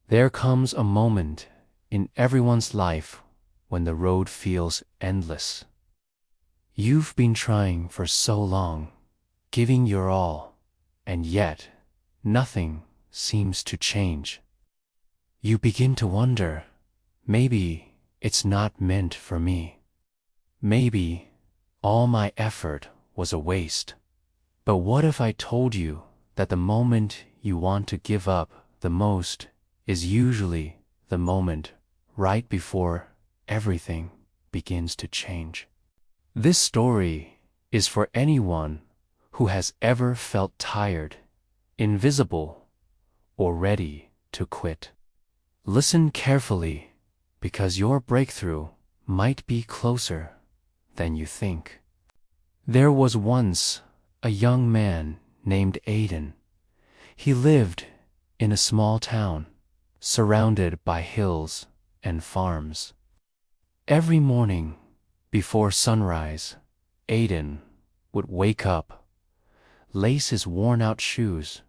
There comes a moment in everyone's life when the road feels endless. You've been trying for so long, giving your all, and yet nothing seems to change. You begin to wonder, maybe it's not meant for me. Maybe all my effort was a waste. But what if I told you that the moment you want to give up the most is usually the moment right before everything begins to change? This story is for anyone who has ever felt tired, invisible, or ready to quit. Listen carefully, because your breakthrough might be closer than you think. There was once a young man named Aiden. He lived in a small town, surrounded by hills and farms. Every morning, before sunrise, Aiden would wake up, lace his worn-out shoes,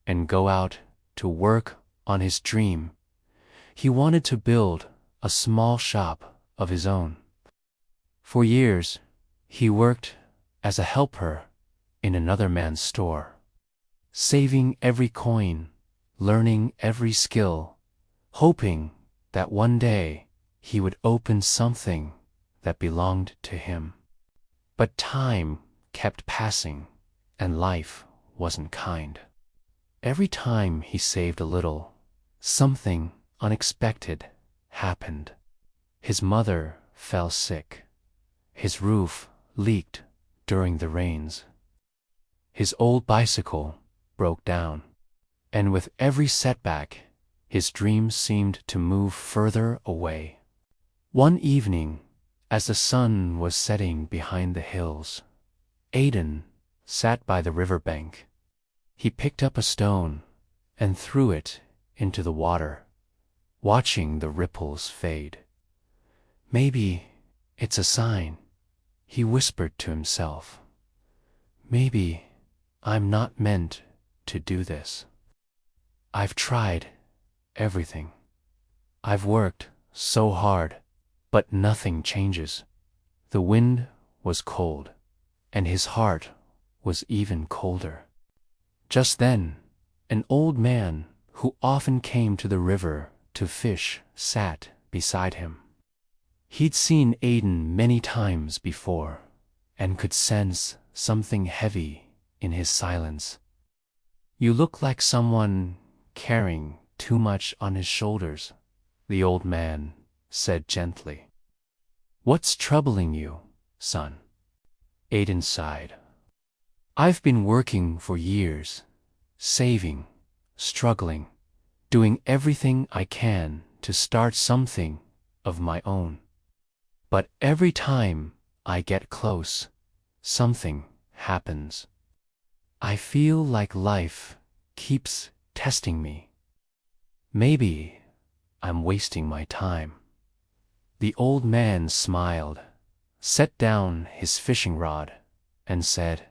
and go out to work on his dream. He wanted to build a small shop of his own. For years, he worked as a helper in another man's store, saving every coin, learning every skill, hoping that one day he would open something that belonged to him. But time kept passing, and life wasn't kind. Every time he saved a little, something unexpected happened. His mother fell sick. His roof leaked during the rains. His old bicycle broke down, and with every setback, his dreams seemed to move further away. One evening, as the sun was setting behind the hills, Aiden sat by the riverbank. He picked up a stone and threw it into the water, watching the ripples fade. Maybe it's a sign, he whispered to himself. Maybe I'm not meant to do this. I've tried everything. I've worked so hard, but nothing changes. The wind was cold, and his heart was even colder. Just then, an old man who often came to the river to fish sat beside him. He'd seen Aiden many times before, and could sense something heavy in his silence. "You look like someone carrying too much on his shoulders," the old man said gently. "What's troubling you, son?" Aiden sighed. "I've been working for years, saving, struggling, doing everything I can to start something of my own. But every time I get close, something happens. I feel like life keeps testing me. Maybe I'm wasting my time." The old man smiled, set down his fishing rod, and said,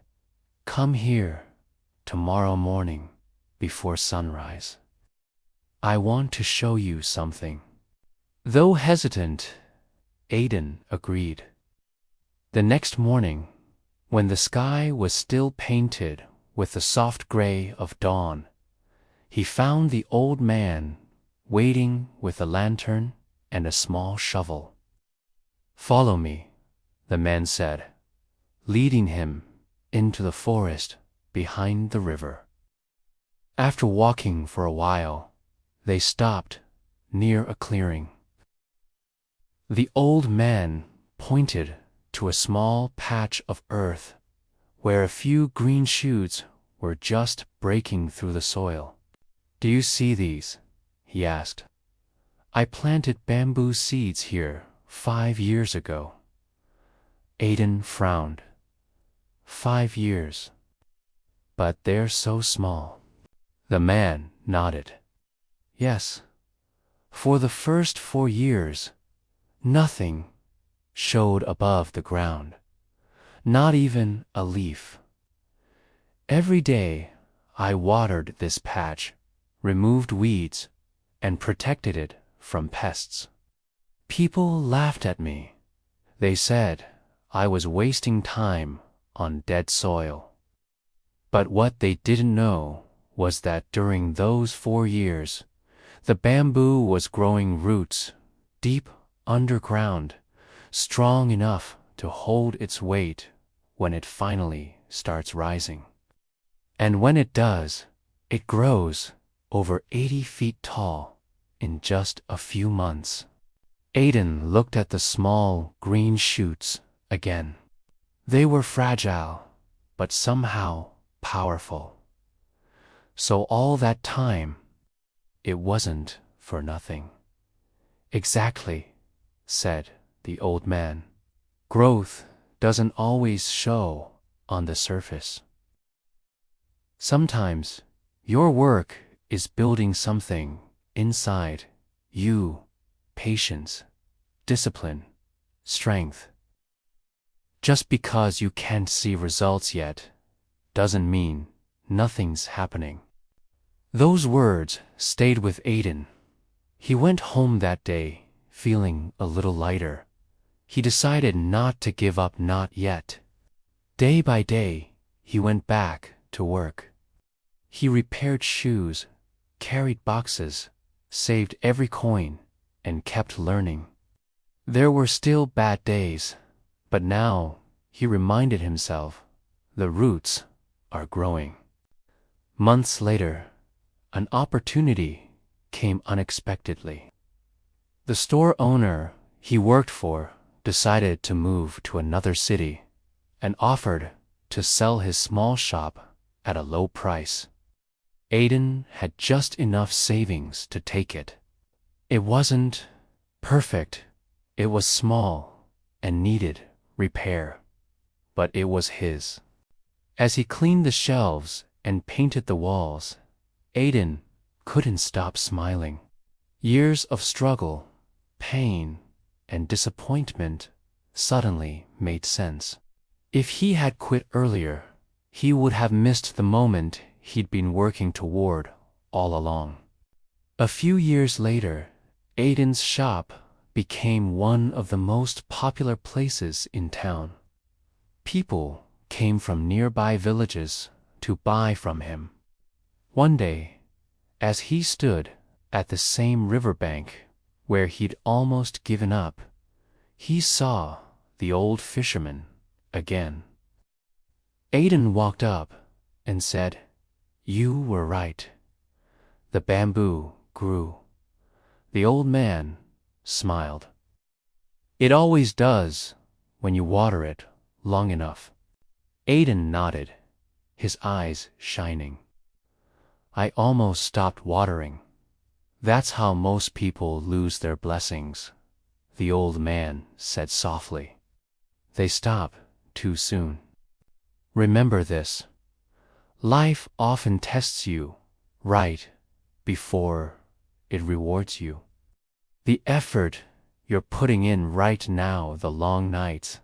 "Come here tomorrow morning before sunrise. I want to show you something." Though hesitant, Aiden agreed. The next morning, when the sky was still painted with the soft gray of dawn, he found the old man waiting with a lantern and a small shovel. "Follow me," the man said, leading him into the forest behind the river. After walking for a while, they stopped near a clearing. The old man pointed to a small patch of earth where a few green shoots were just breaking through the soil. "Do you see these?" he asked. "I planted bamboo seeds here 5 years ago." Aiden frowned. 5 years. But they're so small. The man nodded. "Yes, for the first 4 years, nothing showed above the ground, not even a leaf. Every day I watered this patch, removed weeds, and protected it from pests. People laughed at me. They said I was wasting time on dead soil. But what they didn't know was that during those 4 years, the bamboo was growing roots deep underground, strong enough to hold its weight when it finally starts rising. And when it does, it grows over 80 feet tall in just a few months. Aiden looked at the small green shoots again. They were fragile, but somehow powerful. So all that time, it wasn't for nothing. Exactly, said the old man. Growth doesn't always show on the surface. Sometimes your work is building something inside you: patience, discipline, strength. Just because you can't see results yet doesn't mean nothing's happening. Those words stayed with Aiden. He went home that day feeling a little lighter. He decided not to give up, not yet. Day by day, he went back to work. He repaired shoes, carried boxes, saved every coin, and kept learning. There were still bad days, but now he reminded himself, the roots are growing. Months later, an opportunity came unexpectedly. The store owner he worked for decided to move to another city and offered to sell his small shop at a low price. Aiden had just enough savings to take it. It wasn't perfect, it was small and needed repair, but it was his. As he cleaned the shelves and painted the walls, Aiden couldn't stop smiling. Years of struggle, pain, and disappointment suddenly made sense. If he had quit earlier, he would have missed the moment he'd been working toward all along. A few years later, Aiden's shop became one of the most popular places in town. People came from nearby villages to buy from him. One day, as he stood at the same riverbank where he'd almost given up, he saw the old fisherman again. Aiden walked up and said, "You were right. The bamboo grew." The old man smiled. "It always does when you water it long enough." Aiden nodded, his eyes shining. "I almost stopped watering. That's how most people lose their blessings," the old man said softly. "They stop too soon. Remember this: life often tests you right before it rewards you. The effort you're putting in right now, the long nights,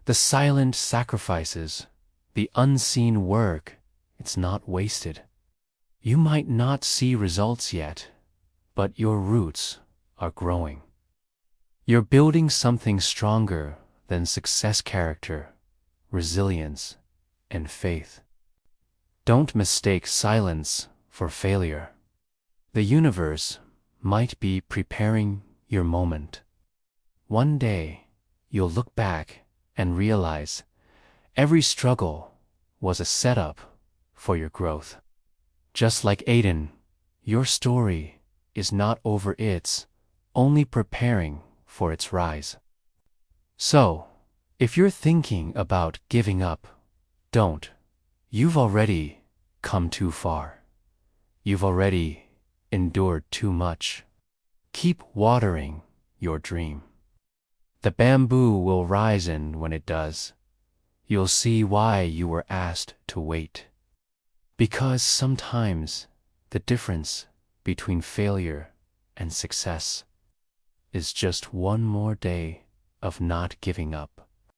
the silent sacrifices, the unseen work, it's not wasted. You might not see results yet, but your roots are growing. You're building something stronger than success: character, resilience, and faith. Don't mistake silence for failure. The universe might be preparing your moment. One day, you'll look back and realize every struggle was a setup for your growth. Just like Aiden, your story is not over, it's only preparing for its rise. So, if you're thinking about giving up, don't. You've already come too far. You've already endured too much. Keep watering your dream. The bamboo will rise, and when it does, you'll see why you were asked to wait. Because sometimes the difference between failure and success is just one more day of not giving up.